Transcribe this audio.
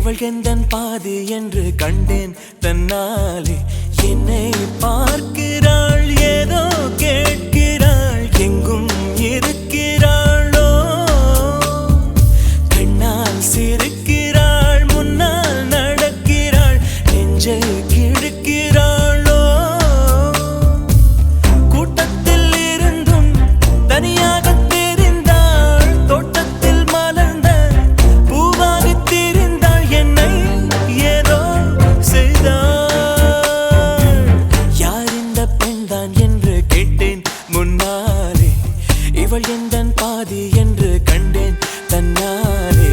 இவள் எந்தன் பாதி என்று கண்டேன் தன்னாலே. என்னை பார்க்கிறாள், ஏதோ கேட்கிறாள், எங்கும் இருக்கிறாளோ. கண்ணால் சிரிக்கிறாள், முன்னால் நடக்கிறாள், நெஞ்சை கிழக்கிறாளோ. கூட்டத்தில் இருந்தும் தனியாக தெரிந்தாள், தோட்டத்தில் மலர்ந்த பூவாகி திரிந்தாள், என்னை ஏதோ செய்தாள். யார் இந்த பெண்தான் என்று கேட்டேன் முன்னாலே, இவள் எந்தன் பாதி என்று கண்டேன் தன்னாலே.